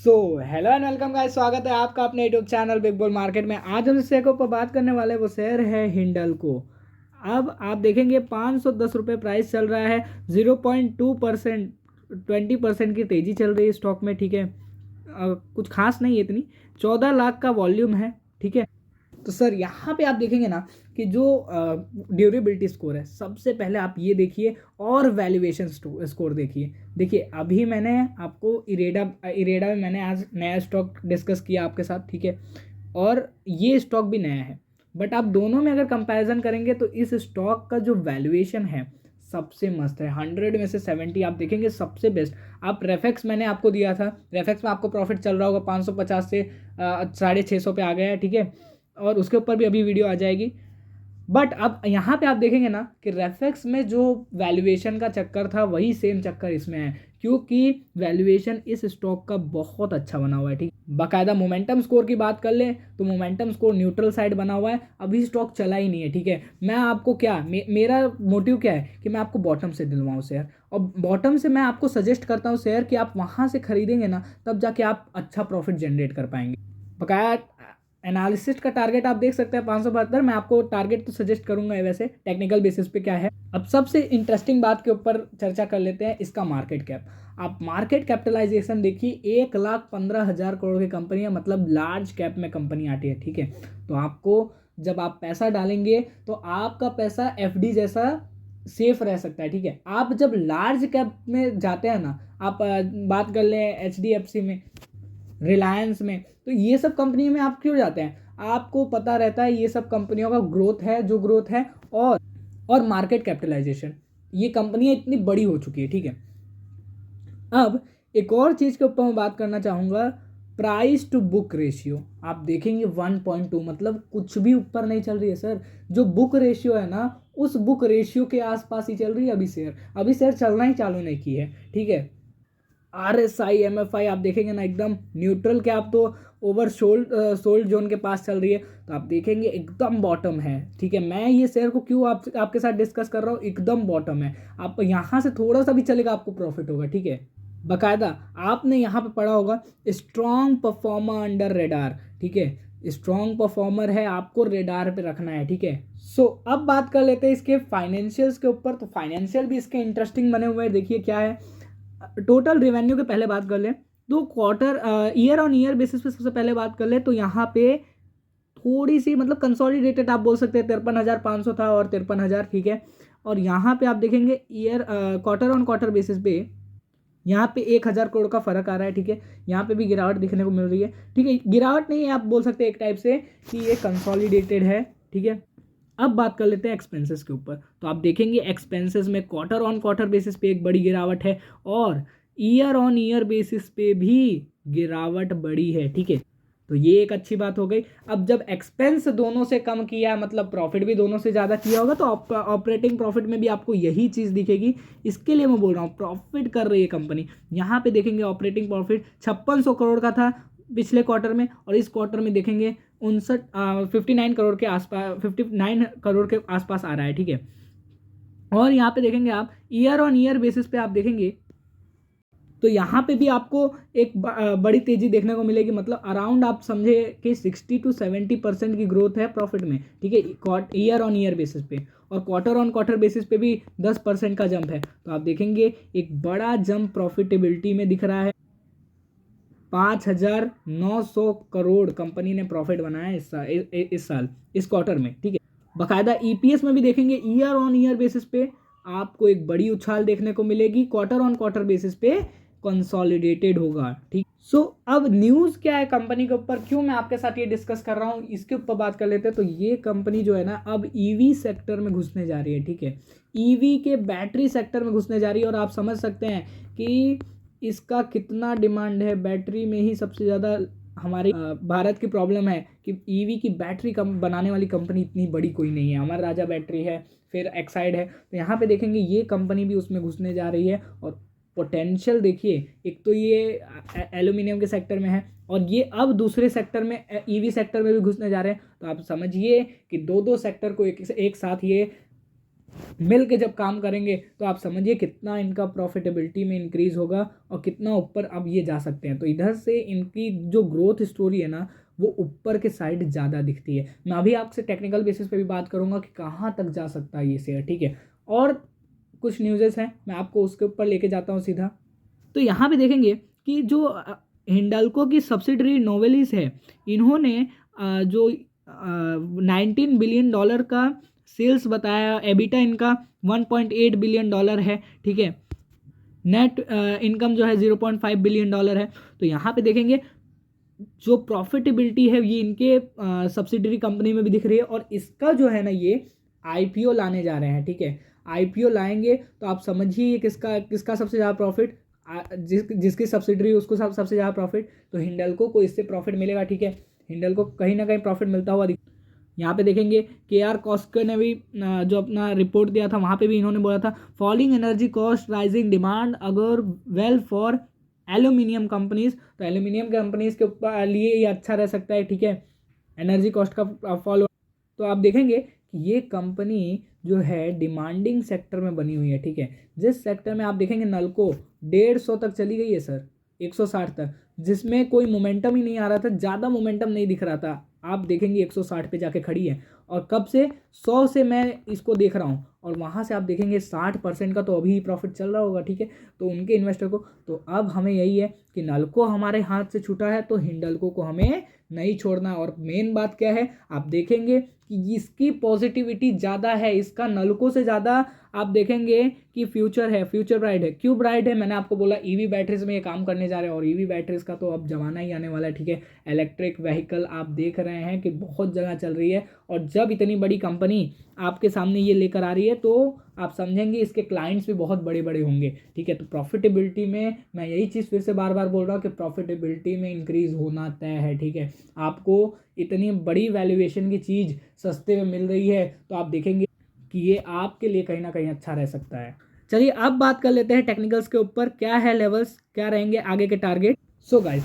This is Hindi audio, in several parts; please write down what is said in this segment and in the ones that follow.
So hello and welcome guys, स्वागत है आपका अपने YouTube channel big bull market में। आज हम इस शेयर के ऊपर बात करने वाले वो शेयर है हिंडल्को। अब आप देखेंगे 510 रुपये प्राइस चल रहा है। 0.2% 20% की तेज़ी चल रही है स्टॉक में। ठीक है, कुछ खास नहीं है इतनी। 14 लाख का वॉल्यूम है। ठीक है, तो सर यहाँ पे आप देखेंगे ना कि जो ड्यूरेबिलिटी स्कोर है, सबसे पहले आप ये देखिए और वैल्यूएशन स्कोर देखिए। देखिए अभी मैंने आपको इरेडा में मैंने आज नया स्टॉक डिस्कस किया आपके साथ। ठीक है, और ये स्टॉक भी नया है, बट आप दोनों में अगर कंपैरिजन करेंगे तो इस स्टॉक का जो वैल्यूएशन है सबसे मस्त है। 100 में से 70 आप देखेंगे सबसे बेस्ट। आप रेफेक्स मैंने आपको दिया था, रेफेक्स में आपको प्रॉफिट चल रहा होगा 550 से 650 पे आ गया है। ठीक है, और उसके ऊपर भी अभी वीडियो आ जाएगी। बट अब यहाँ पे आप देखेंगे ना कि रेफेक्स में जो वैल्यूएशन का चक्कर था वही सेम चक्कर इसमें है, क्योंकि वैल्यूएशन इस स्टॉक का बहुत अच्छा बना हुआ है। ठीक, बाकायदा मोमेंटम स्कोर की बात कर ले तो मोमेंटम स्कोर न्यूट्रल साइड बना हुआ है, अभी स्टॉक चला ही नहीं है। ठीक है, मैं आपको क्या मेरा मोटिव क्या है कि मैं आपको बॉटम से दिलवाऊँ शेयर, और बॉटम से मैं आपको सजेस्ट करता हूँ शेयर कि आप वहाँ से खरीदेंगे ना, तब जाके आप अच्छा प्रॉफिट जनरेट कर पाएंगे। बकाया एनालिसिस्ट का टारगेट आप देख सकते हैं 572। मैं आपको टारगेट तो सजेस्ट करूंगा वैसे टेक्निकल बेसिस पे क्या है। अब सबसे इंटरेस्टिंग बात के ऊपर चर्चा कर लेते हैं, इसका मार्केट कैप। आप मार्केट कैपिटलाइजेशन देखिए, 1,15,000 करोड़ की कंपनी है, मतलब लार्ज कैप में कंपनी आती है। ठीक है, तो आपको जब आप पैसा डालेंगे तो आपका पैसा एफडी जैसा सेफ रह सकता है। ठीक है, आप जब लार्ज कैप में जाते हैं ना, आप बात कर लें एचडीएफसी में, रिलायंस में, तो ये सब कंपनी में आप क्यों जाते हैं? आपको पता रहता है ये सब कंपनियों का ग्रोथ है जो ग्रोथ है, और मार्केट कैपिटलाइजेशन, ये कंपनियां इतनी बड़ी हो चुकी है। ठीक है, अब एक और चीज़ के ऊपर मैं बात करना चाहूँगा, प्राइस टू बुक रेशियो। आप देखेंगे 1.2, मतलब कुछ भी ऊपर नहीं चल रही है सर। जो बुक रेशियो है ना, उस बुक रेशियो के आसपास ही चल रही है अभी शेयर चलना ही चालू नहीं की है। ठीक है, RSI MFI आप देखेंगे ना एकदम न्यूट्रल के, आप तो ओवर सोल्ड जोन के पास चल रही है, तो आप देखेंगे एकदम बॉटम है। ठीक है, मैं ये शेयर को क्यों आपके साथ डिस्कस कर रहा हूँ, एकदम बॉटम है। आप यहाँ से थोड़ा सा भी चलेगा आपको प्रॉफिट होगा। ठीक है, बकायदा आपने यहाँ पे पढ़ा होगा स्ट्रॉन्ग परफॉर्मर अंडर रेडार। ठीक है, स्ट्रॉन्ग परफॉर्मर है, आपको रेडार पे रखना है। ठीक है, सो अब बात कर लेते हैं इसके फाइनेंशियल्स के ऊपर। तो फाइनेंशियल भी इसके इंटरेस्टिंग बने हुए हैं। देखिए क्या है, टोटल रेवेन्यू के पहले बात कर ले तो quarter year on year basis पे सबसे पहले बात कर ले तो यहाँ पे थोड़ी सी मतलब कंसोलिडेटेड आप बोल सकते हैं 53,500 था और 53,000। ठीक है, और यहाँ पे आप देखेंगे year quarter on quarter basis पे यहाँ पे 1,000 करोड़ का फर्क आ रहा है। ठीक है, यहाँ पे भी गिरावट दिखने को मिल रही है। ठीक है, गिरावट नहीं है, आप बोल सकते हैं एक टाइप से कि ये कंसोलिडेटेड है। ठीक है, अब बात कर लेते हैं एक्सपेंसेस के ऊपर। तो आप देखेंगे एक्सपेंसेस में क्वार्टर ऑन क्वार्टर बेसिस पे एक बड़ी गिरावट है, और ईयर ऑन ईयर बेसिस पे भी गिरावट बड़ी है। ठीक है, तो ये एक अच्छी बात हो गई। अब जब एक्सपेंस दोनों से कम किया है, मतलब प्रॉफिट भी दोनों से ज़्यादा किया होगा, तो ऑपरेटिंग प्रॉफिट में भी आपको यही चीज़ दिखेगी। इसके लिए मैं बोल रहा हूँ प्रॉफिट कर रही है कंपनी। यहाँ पे देखेंगे ऑपरेटिंग प्रॉफिट 5600 करोड़ का था पिछले क्वार्टर में, और इस क्वार्टर में देखेंगे 59 करोड़ के आसपास, 59 करोड़ के आसपास आ रहा है। ठीक है, और यहाँ पे देखेंगे आप ईयर ऑन ईयर बेसिस पे आप देखेंगे तो यहाँ पे भी आपको एक बड़ी तेजी देखने को मिलेगी, मतलब अराउंड आप समझे कि 60-70% की ग्रोथ है प्रॉफिट में। ठीक है, ईयर ऑन ईयर बेसिस पे, और क्वार्टर ऑन क्वार्टर बेसिस पे भी 10% का जंप है। तो आप देखेंगे एक बड़ा जंप प्रॉफिटेबिलिटी में दिख रहा है। 5,900 करोड़ कंपनी ने प्रॉफिट बनाया इस साल इस क्वार्टर में। ठीक है, बाकायदा ईपीएस में भी देखेंगे ईयर ऑन ईयर बेसिस पे आपको एक बड़ी उछाल देखने को मिलेगी, क्वार्टर ऑन क्वार्टर बेसिस पे कंसोलिडेटेड होगा। ठीक, सो अब न्यूज़ क्या है कंपनी के ऊपर, क्यों मैं आपके साथ ये डिस्कस कर रहा हूँ, इसके ऊपर बात कर लेते हैं। तो ये कंपनी जो है ना, अब ईवी सेक्टर में घुसने जा रही है। ठीक है, ईवी के बैटरी सेक्टर में घुसने जा रही है, और आप समझ सकते हैं कि इसका कितना डिमांड है। बैटरी में ही सबसे ज़्यादा हमारी भारत की प्रॉब्लम है कि ईवी की बैटरी बनाने वाली कंपनी इतनी बड़ी कोई नहीं है। अमर राजा बैटरी है, फिर एक्साइड है, तो यहाँ पे देखेंगे ये कंपनी भी उसमें घुसने जा रही है। और पोटेंशियल देखिए, एक तो ये एल्यूमिनियम के सेक्टर में है, और ये अब दूसरे सेक्टर में ईवी सेक्टर में भी घुसने जा रहे हैं। तो आप समझिए कि दो सेक्टर को एक साथ ये मिल के जब काम करेंगे तो आप समझिए कितना इनका प्रॉफिटेबिलिटी में इंक्रीज होगा और कितना ऊपर अब ये जा सकते हैं। तो इधर से इनकी जो ग्रोथ स्टोरी है ना वो ऊपर के साइड ज़्यादा दिखती है। मैं अभी आपसे टेक्निकल बेसिस पे भी बात करूंगा कि कहाँ तक जा सकता है ये शेयर, ठीक है। और कुछ न्यूज़ेस हैं, मैं आपको उसके ऊपर लेके जाता हूँ सीधा। तो यहाँ पे देखेंगे कि जो हिंडाल्को की सब्सिडरी नोवेलिस है, इन्होंने जो 19 बिलियन डॉलर का सेल्स बताया, एबिटा इनका 1.8 बिलियन डॉलर है, ठीक है। नेट इनकम जो है 0.5 बिलियन डॉलर है। तो यहाँ पे देखेंगे जो प्रॉफिटेबिलिटी है ये इनके सब्सिडरी कंपनी में भी दिख रही है। और इसका जो है ना ये आईपीओ लाने जा रहे हैं, ठीक है। आईपीओ लाएंगे तो आप समझिए ये किसका किसका सबसे ज़्यादा प्रॉफिट, जिसकी सब्सिडरी उसको सबसे ज़्यादा प्रॉफिट। तो हिंडल्को को इससे प्रॉफिट मिलेगा, ठीक है। हिंडल्को कहीं ना कहीं प्रॉफिट मिलता हुआ यहाँ पे देखेंगे KR कॉस्को ने भी जो अपना रिपोर्ट दिया था वहाँ पे भी इन्होंने बोला था falling energy cost rising demand अगर वेल फॉर एल्यूमिनियम कंपनीज। तो एल्यूमिनियम कंपनीज के ऊपर लिए ये अच्छा रह सकता है, ठीक है, एनर्जी कॉस्ट का फॉल। तो आप देखेंगे कि ये कंपनी जो है डिमांडिंग सेक्टर में बनी हुई है, ठीक है। जिस सेक्टर में आप देखेंगे नलको 150 तक चली गई है सर, 160 तक, जिसमें कोई मोमेंटम ही नहीं आ रहा था, ज़्यादा मोमेंटम नहीं दिख रहा था। आप देखेंगे 160 पे जाके खड़ी है। और कब से 100 से मैं इसको देख रहा हूँ और वहाँ से आप देखेंगे 60% का तो अभी प्रॉफिट चल रहा होगा, ठीक है। तो उनके इन्वेस्टर को तो अब हमें यही है कि नलको हमारे हाथ से छूटा है तो हिंडल्को को हमें नहीं छोड़ना। और मेन बात क्या है, आप देखेंगे कि इसकी पॉजिटिविटी ज़्यादा है, इसका नलको से ज़्यादा आप देखेंगे कि फ्यूचर है, फ्यूचर ब्राइट है। क्यों ब्राइट है, मैंने आपको बोला ईवी बैटरीज में ये काम करने जा रहे हैं और ईवी बैटरीज का तो अब जमाना ही आने वाला है, ठीक है। इलेक्ट्रिक व्हीकल आप देख रहे हैं कि बहुत जगह चल रही है और जब इतनी बड़ी कंपनी आपके सामने ये लेकर आ रही है तो आप समझेंगे इसके क्लाइंट्स भी बहुत बड़े बड़े होंगे, ठीक है। तो प्रॉफिटेबिलिटी में मैं यही चीज़ फिर से बार बार बोल रहा हूँ कि प्रॉफिटेबिलिटी में इंक्रीज होना तय है, ठीक है। आपको इतनी बड़ी वैल्यूएशन की चीज़ सस्ते में मिल रही है तो आप देखेंगे कि ये आपके लिए कहीं ना कहीं अच्छा रह सकता है। चलिए अब बात कर लेते हैं टेक्निकल्स के ऊपर, क्या है लेवल्स, क्या रहेंगे आगे के टारगेट। सो गाइस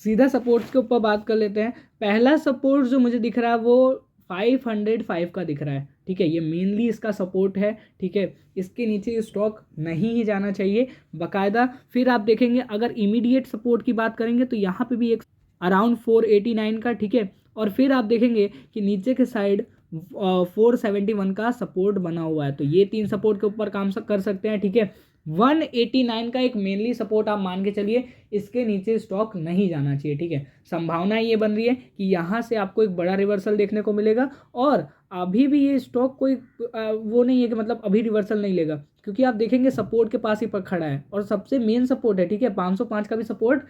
सीधा सपोर्ट्स के ऊपर बात कर लेते हैं। पहला सपोर्ट जो मुझे दिख रहा है वो 505 का दिख रहा है, ठीक है। ये मेनली इसका सपोर्ट है, ठीक है। इसके नीचे स्टॉक नहीं ही जाना चाहिए बाकायदा। फिर आप देखेंगे अगर इमीडिएट सपोर्ट की बात करेंगे तो यहाँ पे भी एक अराउंड 489 का, ठीक है। और फिर आप देखेंगे कि नीचे के साइड 471 का सपोर्ट बना हुआ है। तो ये 3 सपोर्ट के ऊपर काम कर सकते हैं, ठीक है। 189 का एक मेनली सपोर्ट आप मान के चलिए, इसके नीचे स्टॉक नहीं जाना चाहिए, ठीक है। संभावना ये बन रही है कि यहाँ से आपको एक बड़ा रिवर्सल देखने को मिलेगा और अभी भी ये स्टॉक कोई वो नहीं है कि मतलब अभी रिवर्सल नहीं लेगा, क्योंकि आप देखेंगे सपोर्ट के पास ही पर खड़ा है और सबसे मेन सपोर्ट है, ठीक है। 505 का भी सपोर्ट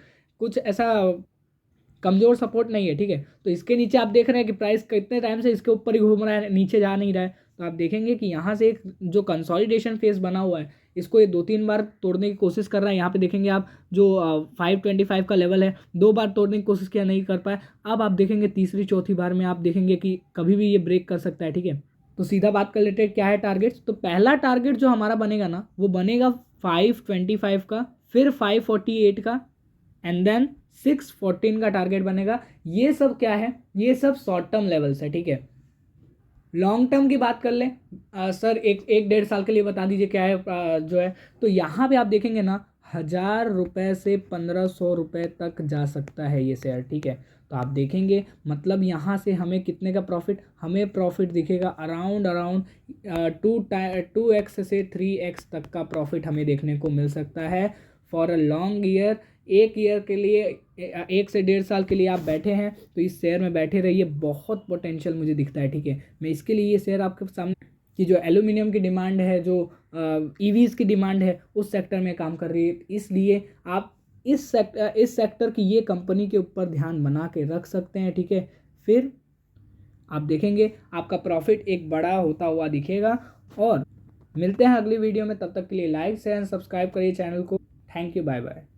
कुछ ऐसा कमजोर सपोर्ट नहीं है, ठीक है। तो इसके नीचे आप देख रहे हैं कि प्राइस कितने टाइम से इसके ऊपर ही घूम रहा है, नीचे जा नहीं रहा है। तो आप देखेंगे कि यहाँ से एक जो कंसोलिडेशन फेस बना हुआ है इसको ये 2-3 बार तोड़ने की कोशिश कर रहा है। यहाँ पे देखेंगे आप जो 525 का लेवल है 2 बार तोड़ने की कोशिश किया, नहीं कर पाया। अब आप देखेंगे तीसरी चौथी बार में आप देखेंगे कि कभी भी ये ब्रेक कर सकता है, ठीक है। तो सीधा बात कर लेते हैं क्या है टारगेट। तो पहला टारगेट जो हमारा बनेगा ना वो बनेगा 525 का, फिर 548 का एंड देन 614 का टारगेट बनेगा। ये सब क्या है, ये सब शॉर्ट टर्म लेवल्स है, ठीक है। लॉन्ग टर्म की बात कर लें सर, एक 1.5 साल के लिए बता दीजिए क्या है जो है। तो यहाँ पे आप देखेंगे ना 1000 रुपये से 1500 रुपये तक जा सकता है ये शेयर, ठीक है। तो आप देखेंगे मतलब यहाँ से हमें कितने का प्रॉफिट, हमें प्रॉफिट दिखेगा अराउंड 2x से 3x तक का प्रॉफिट हमें देखने को मिल सकता है for a long year. 1 year के लिए 1 से 1.5 साल के लिए आप बैठे हैं तो इस शेयर में बैठे रहिए, बहुत पोटेंशियल मुझे दिखता है, ठीक है। मैं इसके लिए ये शेयर आपके सामने कि जो एल्यूमिनियम की डिमांड है, जो ईवीज़ की डिमांड है उस सेक्टर में काम कर रही है, इसलिए आप इस सेक्टर की ये कंपनी के ऊपर ध्यान बना के रख सकते हैं, ठीक है। फिर आप देखेंगे आपका प्रॉफिट एक बड़ा होता हुआ दिखेगा। और मिलते हैं अगली वीडियो में, तब तक के लिए लाइक शेयर एंड सब्सक्राइब करिए चैनल को। Thank you, bye bye.